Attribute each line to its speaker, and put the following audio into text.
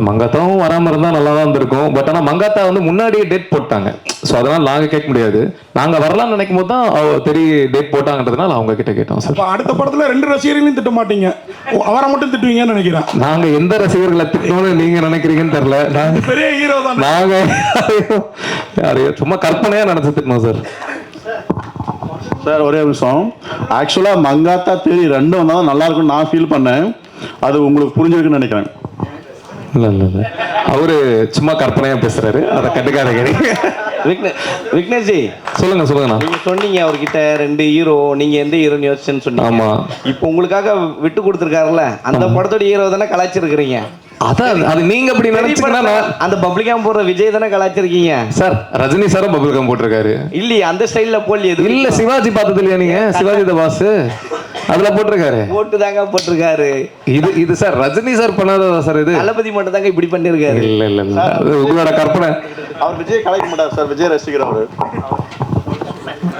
Speaker 1: மங்காத்தாவும் வராமல் இருந்தால் நல்லா தான் இருந்திருக்கும். பட் ஆனால் மங்காத்தா வந்து முன்னாடியே டேட் போட்டாங்க. ஸோ அதனால் நாங்கள் கேட்க முடியாது. நாங்கள் வரலாம்னு நினைக்கும் போது தான் பெரிய டேட் போட்டாங்கன்றதுனால அவங்க கிட்ட கேட்டோம் சார்.
Speaker 2: அடுத்த படத்தில் 2 ரசிகர்களையும் திட்ட மாட்டீங்க, அவரை மட்டும் திட்டுவீங்கன்னு நினைக்கிறேன்.
Speaker 1: நாங்கள் எந்த ரசிகர்களை திட்டணும்னு நீங்கள் நினைக்கிறீங்கன்னு தெரியல. நாங்கள்
Speaker 2: பெரிய ஹீரோ தான்.
Speaker 1: நாங்கள் சும்மா கற்பனையாக நினச்சி திட்டணும் சார்.
Speaker 3: சார் ஒரே நிமிஷம். ஆக்சுவலாக மங்காத்தா தேடி 2 வந்தால் நல்லா இருக்கும்னு நான் ஃபீல் பண்ணேன். அது உங்களுக்கு புரிஞ்சிருக்குன்னு நினைக்கிறேன்.
Speaker 1: இல்லை அவரு சும்மா கற்பனையாக பேசுறாரு, அதை கண்டுக்காதீங்க.
Speaker 4: விக்னேஷ்ஜி
Speaker 1: சொல்லுங்கண்ணா.
Speaker 4: நீங்க சொன்னீங்க அவர்கிட்ட 2 ஹீரோ, நீங்க எந்த ஹீரோன்னு யோசிச்சுன்னு சொன்னீங்க.
Speaker 1: ஆமா.
Speaker 4: இப்போ உங்களுக்காக விட்டு கொடுத்துருக்காருல்ல, அந்த படத்தோட ஹீரோ தானே கலாய்ச்சிருக்கிறீங்க.
Speaker 1: அதான் அது நீங்க அப்படி நினைச்சீங்கன்னா
Speaker 4: அந்த பப்ளிகாம் போடுற விஜய் தானே கலாய்ச்சிருக்கீங்க
Speaker 1: சார். ரஜினி சாரும் பப்ளிகாம் போட்டிருக்காரு.
Speaker 4: இல்லையே அந்த ஸ்டைல்ல போடல. எது
Speaker 1: இல்ல சிவாஜி பார்த்தது இல்லையா நீங்க? சிவாஜி த பாஸ் அதுல போட்டிருக்காரு.
Speaker 4: போட்டு தாங்க போட்டிருக்காரு.
Speaker 1: இது சார் ரஜினி சார் பண்ணாததா சார்? இது
Speaker 4: தளபதி மட்டும் தாங்க இப்படி பண்ணிருக்காரு.
Speaker 1: இல்ல உங்களோட கற்பனை.
Speaker 3: அவர் விஜய் கலாய்க்க மாட்டார் சார், விஜய் ரசிகர் அவரு.